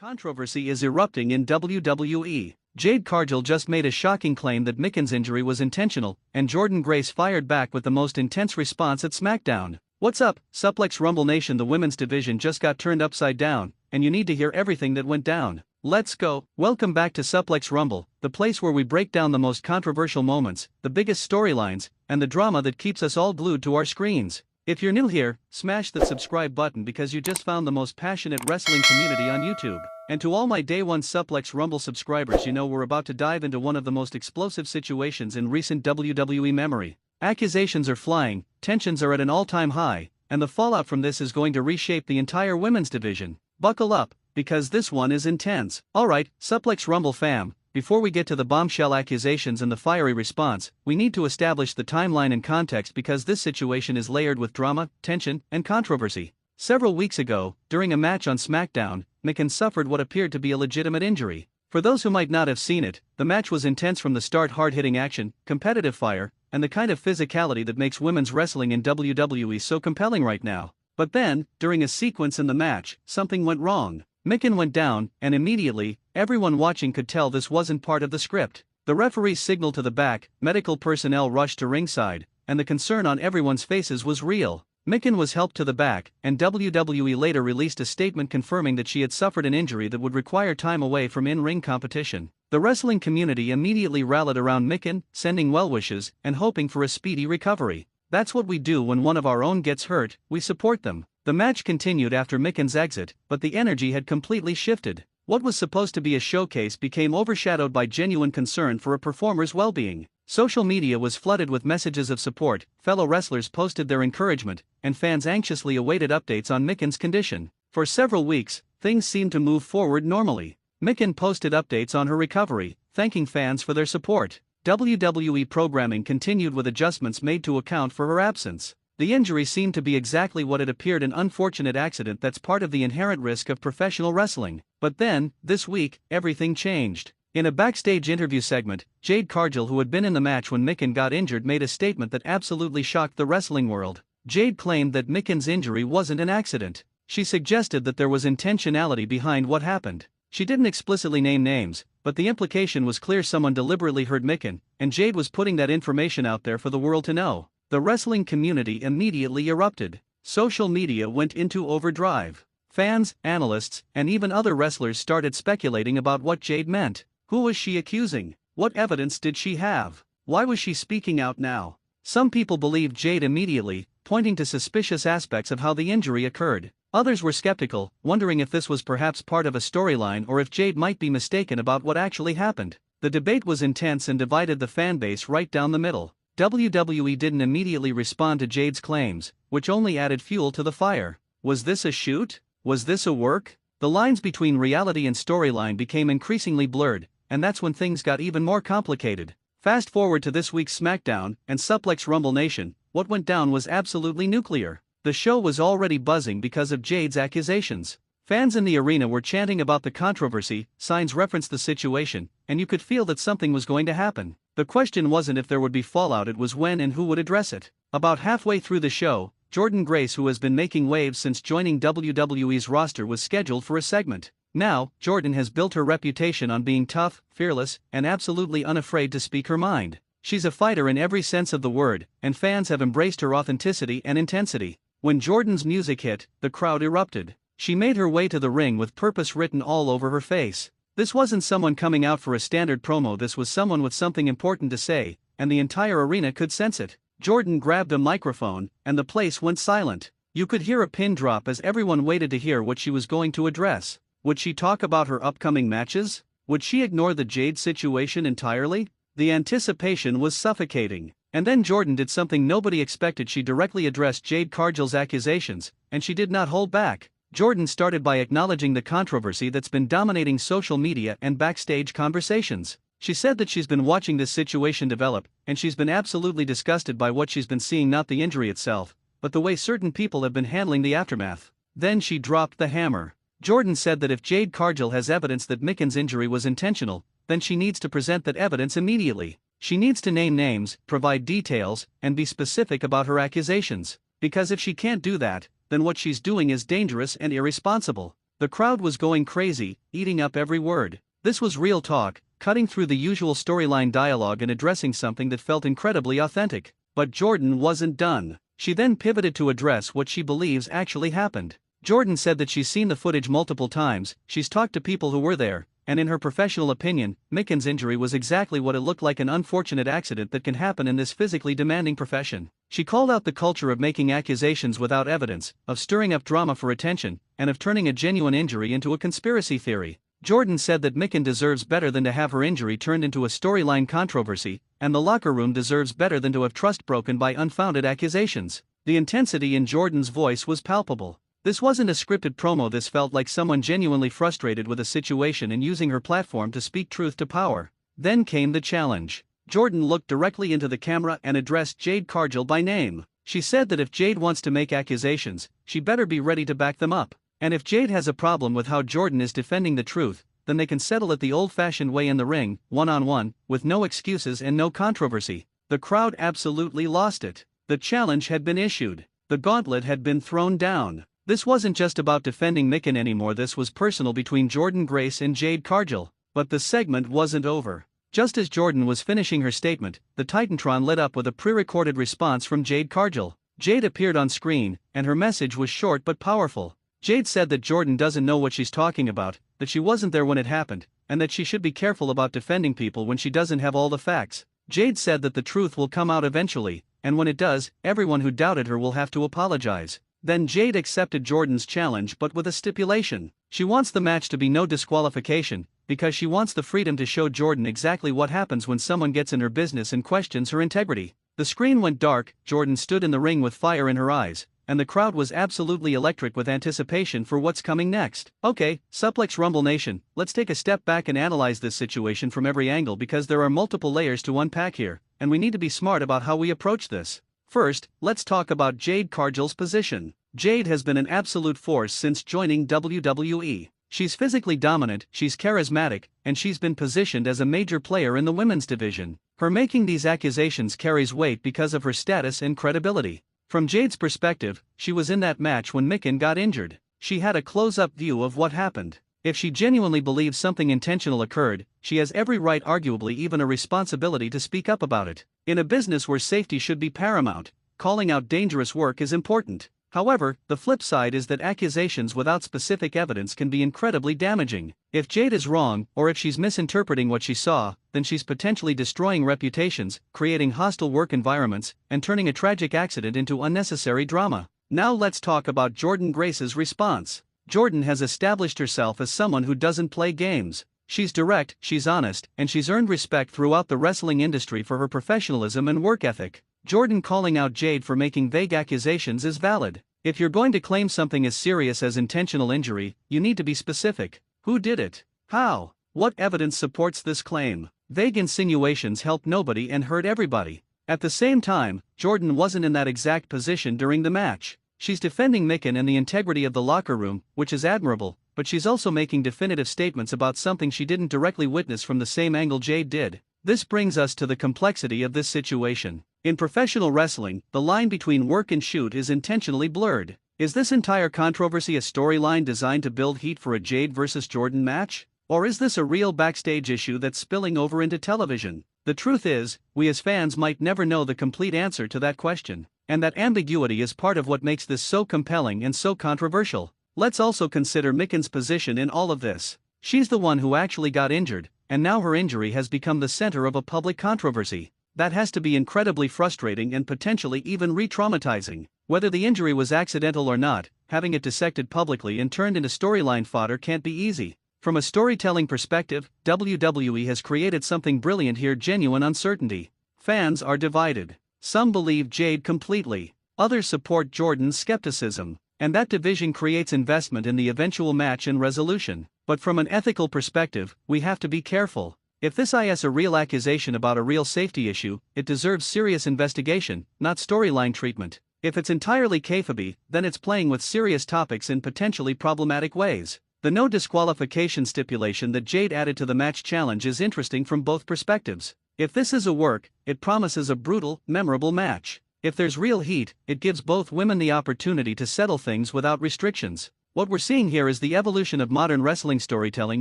Controversy is erupting in WWE. Jade Cargill just made a shocking claim that Michin's injury was intentional, and Jordynne fired back with the most intense response at SmackDown. What's up, Suplex Rumble Nation? The women's division just got turned upside down, and you need to hear everything that went down. Let's go. Welcome back to Suplex Rumble, the place where we break down the most controversial moments, the biggest storylines, and the drama that keeps us all glued to our screens. If you're new here, smash that subscribe button because you just found the most passionate wrestling community on YouTube. And to all my Day 1 Suplex Rumble subscribers, you know we're about to dive into one of the most explosive situations in recent WWE memory. Accusations are flying, tensions are at an all-time high, and the fallout from this is going to reshape the entire women's division. Buckle up, because this one is intense. Alright, Suplex Rumble fam, before we get to the bombshell accusations and the fiery response, we need to establish the timeline and context because this situation is layered with drama, tension, and controversy. Several weeks ago, during a match on SmackDown, Michin suffered what appeared to be a legitimate injury. For those who might not have seen it, the match was intense from the start: hard-hitting action, competitive fire, and the kind of physicality that makes women's wrestling in WWE so compelling right now. But then, during a sequence in the match, something went wrong. Michin went down, and immediately, everyone watching could tell this wasn't part of the script. The referee signaled to the back, medical personnel rushed to ringside, and the concern on everyone's faces was real. Michin was helped to the back, and WWE later released a statement confirming that she had suffered an injury that would require time away from in-ring competition. The wrestling community immediately rallied around Michin, sending well wishes and hoping for a speedy recovery. That's what we do when one of our own gets hurt, we support them. The match continued after Michin's exit, but the energy had completely shifted. What was supposed to be a showcase became overshadowed by genuine concern for a performer's well-being. Social media was flooded with messages of support, fellow wrestlers posted their encouragement, and fans anxiously awaited updates on Michin's condition. For several weeks, things seemed to move forward normally. Michin posted updates on her recovery, thanking fans for their support. WWE programming continued with adjustments made to account for her absence. The injury seemed to be exactly what it appeared: an unfortunate accident that's part of the inherent risk of professional wrestling. But then, this week, everything changed. In a backstage interview segment, Jade Cargill, who had been in the match when Michin got injured, made a statement that absolutely shocked the wrestling world. Jade claimed that Michin's injury wasn't an accident. She suggested that there was intentionality behind what happened. She didn't explicitly name names, but the implication was clear: someone deliberately hurt Michin, and Jade was putting that information out there for the world to know. The wrestling community immediately erupted. Social media went into overdrive. Fans, analysts, and even other wrestlers started speculating about what Jade meant. Who was she accusing? What evidence did she have? Why was she speaking out now? Some people believed Jade immediately, pointing to suspicious aspects of how the injury occurred. Others were skeptical, wondering if this was perhaps part of a storyline or if Jade might be mistaken about what actually happened. The debate was intense and divided the fanbase right down the middle. WWE didn't immediately respond to Jade's claims, which only added fuel to the fire. Was this a shoot? Was this a work? The lines between reality and storyline became increasingly blurred, and that's when things got even more complicated. Fast forward to this week's SmackDown, and Suplex Rumble Nation, what went down was absolutely nuclear. The show was already buzzing because of Jade's accusations. Fans in the arena were chanting about the controversy, signs referenced the situation, and you could feel that something was going to happen. The question wasn't if there would be fallout, it was when and who would address it. About halfway through the show, Jordynne, who has been making waves since joining WWE's roster, was scheduled for a segment. Now, Jordynne has built her reputation on being tough, fearless, and absolutely unafraid to speak her mind. She's a fighter in every sense of the word, and fans have embraced her authenticity and intensity. When Jordynne's music hit, the crowd erupted. She made her way to the ring with purpose written all over her face. This wasn't someone coming out for a standard promo, this was someone with something important to say, and the entire arena could sense it. Jordynne grabbed a microphone, and the place went silent. You could hear a pin drop as everyone waited to hear what she was going to address. Would she talk about her upcoming matches? Would she ignore the Jade situation entirely? The anticipation was suffocating. And then Jordynne did something nobody expected. She directly addressed Jade Cargill's accusations, and she did not hold back. Jordynne started by acknowledging the controversy that's been dominating social media and backstage conversations. She said that she's been watching this situation develop, and she's been absolutely disgusted by what she's been seeing, not the injury itself, but the way certain people have been handling the aftermath. Then she dropped the hammer. Jordynne said that if Jade Cargill has evidence that Michin's injury was intentional, then she needs to present that evidence immediately. She needs to name names, provide details, and be specific about her accusations. Because if she can't do that, then what she's doing is dangerous and irresponsible. The crowd was going crazy, eating up every word. This was real talk, cutting through the usual storyline dialogue and addressing something that felt incredibly authentic. But Jordynne wasn't done. She then pivoted to address what she believes actually happened. Jordynne said that she's seen the footage multiple times, she's talked to people who were there, and in her professional opinion, Michin's injury was exactly what it looked like, an unfortunate accident that can happen in this physically demanding profession. She called out the culture of making accusations without evidence, of stirring up drama for attention, and of turning a genuine injury into a conspiracy theory. Jordynne said that Michin deserves better than to have her injury turned into a storyline controversy, and the locker room deserves better than to have trust broken by unfounded accusations. The intensity in Jordynne's voice was palpable. This wasn't a scripted promo, this felt like someone genuinely frustrated with a situation and using her platform to speak truth to power. Then came the challenge. Jordynne looked directly into the camera and addressed Jade Cargill by name. She said that if Jade wants to make accusations, she better be ready to back them up. And if Jade has a problem with how Jordynne is defending the truth, then they can settle it the old-fashioned way in the ring, one-on-one, with no excuses and no controversy. The crowd absolutely lost it. The challenge had been issued. The gauntlet had been thrown down. This wasn't just about defending Michin anymore, this was personal between Jordynne Grace and Jade Cargill. But the segment wasn't over. Just as Jordynne was finishing her statement, the Titantron lit up with a pre-recorded response from Jade Cargill. Jade appeared on screen, and her message was short but powerful. Jade said that Jordynne doesn't know what she's talking about, that she wasn't there when it happened, and that she should be careful about defending people when she doesn't have all the facts. Jade said that the truth will come out eventually, and when it does, everyone who doubted her will have to apologize. Then Jade accepted Jordynne's challenge, but with a stipulation. She wants the match to be no disqualification, because she wants the freedom to show Jordynne exactly what happens when someone gets in her business and questions her integrity. The screen went dark, Jordynne stood in the ring with fire in her eyes, and the crowd was absolutely electric with anticipation for what's coming next. Okay, Suplex Rumble Nation, let's take a step back and analyze this situation from every angle, because there are multiple layers to unpack here, and we need to be smart about how we approach this. First, let's talk about Jade Cargill's position. Jade has been an absolute force since joining WWE. She's physically dominant, she's charismatic, and she's been positioned as a major player in the women's division. Her making these accusations carries weight because of her status and credibility. From Jade's perspective, she was in that match when Michin got injured. She had a close-up view of what happened. If she genuinely believes something intentional occurred, she has every right, arguably even a responsibility, to speak up about it. In a business where safety should be paramount, calling out dangerous work is important. However, the flip side is that accusations without specific evidence can be incredibly damaging. If Jade is wrong, or if she's misinterpreting what she saw, then she's potentially destroying reputations, creating hostile work environments, and turning a tragic accident into unnecessary drama. Now let's talk about Jordynne Grace's response. Jordynne has established herself as someone who doesn't play games. She's direct, she's honest, and she's earned respect throughout the wrestling industry for her professionalism and work ethic. Jordynne calling out Jade for making vague accusations is valid. If you're going to claim something as serious as intentional injury, you need to be specific. Who did it? How? What evidence supports this claim? Vague insinuations help nobody and hurt everybody. At the same time, Jordynne wasn't in that exact position during the match. She's defending Michin and the integrity of the locker room, which is admirable, but she's also making definitive statements about something she didn't directly witness from the same angle Jade did. This brings us to the complexity of this situation. In professional wrestling, the line between work and shoot is intentionally blurred. Is this entire controversy a storyline designed to build heat for a Jade versus Jordynne match? Or is this a real backstage issue that's spilling over into television? The truth is, we as fans might never know the complete answer to that question. And that ambiguity is part of what makes this so compelling and so controversial. Let's also consider Michin's position in all of this. She's the one who actually got injured, and now her injury has become the center of a public controversy. That has to be incredibly frustrating and potentially even re-traumatizing. Whether the injury was accidental or not, having it dissected publicly and turned into storyline fodder can't be easy. From a storytelling perspective, WWE has created something brilliant here: genuine uncertainty. Fans are divided. Some believe Jade completely, others support Jordynne's skepticism, and that division creates investment in the eventual match and resolution. But from an ethical perspective, we have to be careful. If this is a real accusation about a real safety issue, it deserves serious investigation, not storyline treatment. If it's entirely kayfabe, then it's playing with serious topics in potentially problematic ways. The no disqualification stipulation that Jade added to the match challenge is interesting from both perspectives. If this is a work, it promises a brutal, memorable match. If there's real heat, it gives both women the opportunity to settle things without restrictions. What we're seeing here is the evolution of modern wrestling storytelling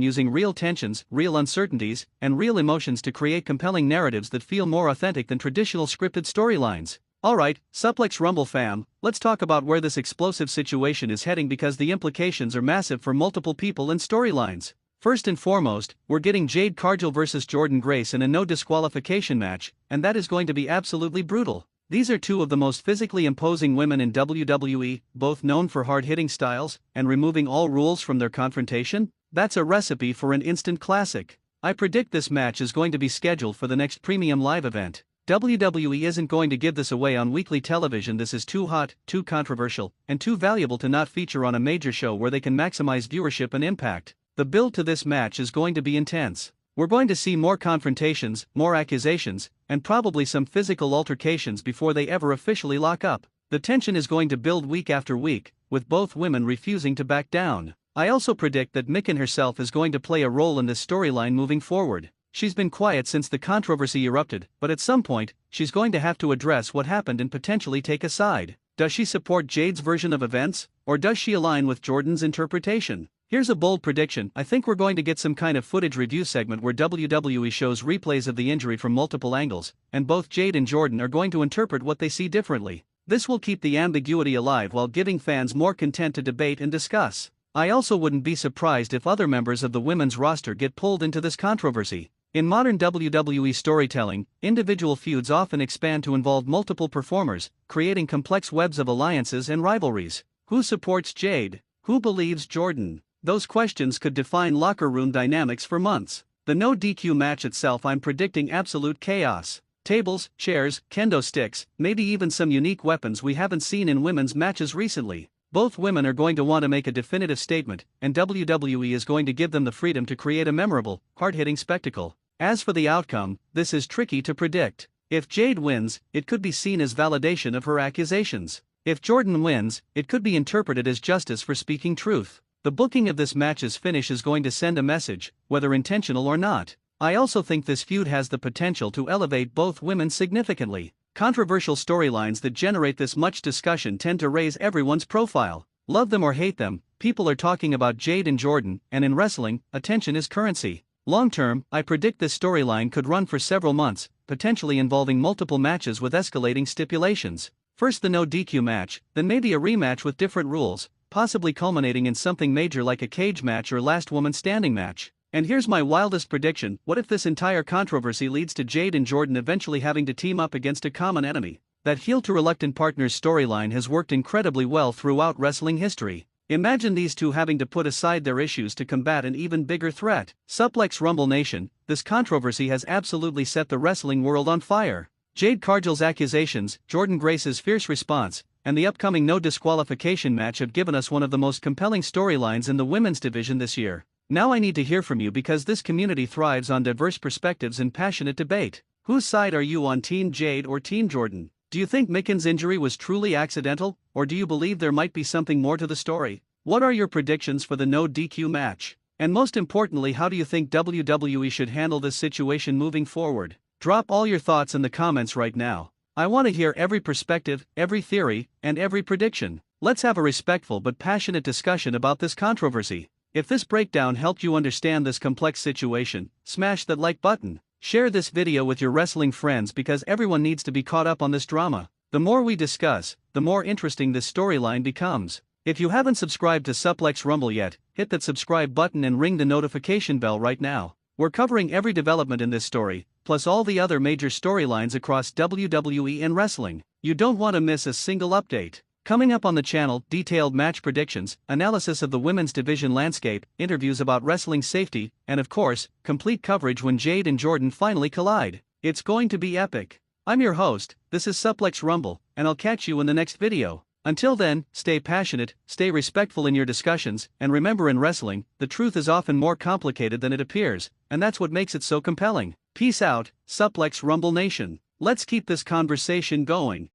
using real tensions, real uncertainties, and real emotions to create compelling narratives that feel more authentic than traditional scripted storylines. Alright, Suplex Rumble fam, let's talk about where this explosive situation is heading because the implications are massive for multiple people and storylines. First and foremost, we're getting Jade Cargill vs Jordynne Grace in a no disqualification match, and that is going to be absolutely brutal. These are two of the most physically imposing women in WWE, both known for hard-hitting styles, and removing all rules from their confrontation? That's a recipe for an instant classic. I predict this match is going to be scheduled for the next premium live event. WWE isn't going to give this away on weekly television. This is too hot, too controversial, and too valuable to not feature on a major show where they can maximize viewership and impact. The build to this match is going to be intense. We're going to see more confrontations, more accusations, and probably some physical altercations before they ever officially lock up. The tension is going to build week after week, with both women refusing to back down. I also predict that Michin herself is going to play a role in this storyline moving forward. She's been quiet since the controversy erupted, but at some point, she's going to have to address what happened and potentially take a side. Does she support Jade's version of events, or does she align with Jordynne's interpretation? Here's a bold prediction. I think we're going to get some kind of footage review segment where WWE shows replays of the injury from multiple angles, and both Jade and Jordynne are going to interpret what they see differently. This will keep the ambiguity alive while giving fans more content to debate and discuss. I also wouldn't be surprised if other members of the women's roster get pulled into this controversy. In modern WWE storytelling, individual feuds often expand to involve multiple performers, creating complex webs of alliances and rivalries. Who supports Jade? Who believes Jordynne? Those questions could define locker room dynamics for months. The no DQ match itself, I'm predicting absolute chaos. Tables, chairs, kendo sticks, maybe even some unique weapons we haven't seen in women's matches recently. Both women are going to want to make a definitive statement, and WWE is going to give them the freedom to create a memorable, hard-hitting spectacle. As for the outcome, this is tricky to predict. If Jade wins, it could be seen as validation of her accusations. If Jordynne wins, it could be interpreted as justice for speaking truth. The booking of this match's finish is going to send a message, whether intentional or not. I also think this feud has the potential to elevate both women significantly. Controversial storylines that generate this much discussion tend to raise everyone's profile. Love them or hate them, people are talking about Jade and Jordynne, and in wrestling, attention is currency. Long term, I predict this storyline could run for several months, potentially involving multiple matches with escalating stipulations. First the no DQ match, then maybe a rematch with different rules, possibly culminating in something major like a cage match or last woman standing match. And here's my wildest prediction: what if this entire controversy leads to Jade and Jordynne eventually having to team up against a common enemy? That heel to reluctant partners storyline has worked incredibly well throughout wrestling history. Imagine these two having to put aside their issues to combat an even bigger threat. Suplex Rumble Nation, this controversy has absolutely set the wrestling world on fire. Jade Cargill's accusations, Jordynne Grace's fierce response, and the upcoming no disqualification match have given us one of the most compelling storylines in the women's division this year. Now I need to hear from you because this community thrives on diverse perspectives and passionate debate. Whose side are you on, Team Jade or Team Jordynne? Do you think Michin's injury was truly accidental, or do you believe there might be something more to the story? What are your predictions for the no DQ match? And most importantly, how do you think WWE should handle this situation moving forward? Drop all your thoughts in the comments right now. I want to hear every perspective, every theory, and every prediction. Let's have a respectful but passionate discussion about this controversy. If this breakdown helped you understand this complex situation, smash that like button. Share this video with your wrestling friends because everyone needs to be caught up on this drama. The more we discuss, the more interesting this storyline becomes. If you haven't subscribed to Suplex Rumble yet, hit that subscribe button and ring the notification bell right now. We're covering every development in this story, plus all the other major storylines across WWE and wrestling. You don't want to miss a single update. Coming up on the channel, detailed match predictions, analysis of the women's division landscape, interviews about wrestling safety, and of course, complete coverage when Jade and Jordynne finally collide. It's going to be epic. I'm your host, this is Suplex Rumble, and I'll catch you in the next video. Until then, stay passionate, stay respectful in your discussions, and remember, in wrestling, the truth is often more complicated than it appears, and that's what makes it so compelling. Peace out, Suplex Rumble Nation. Let's keep this conversation going.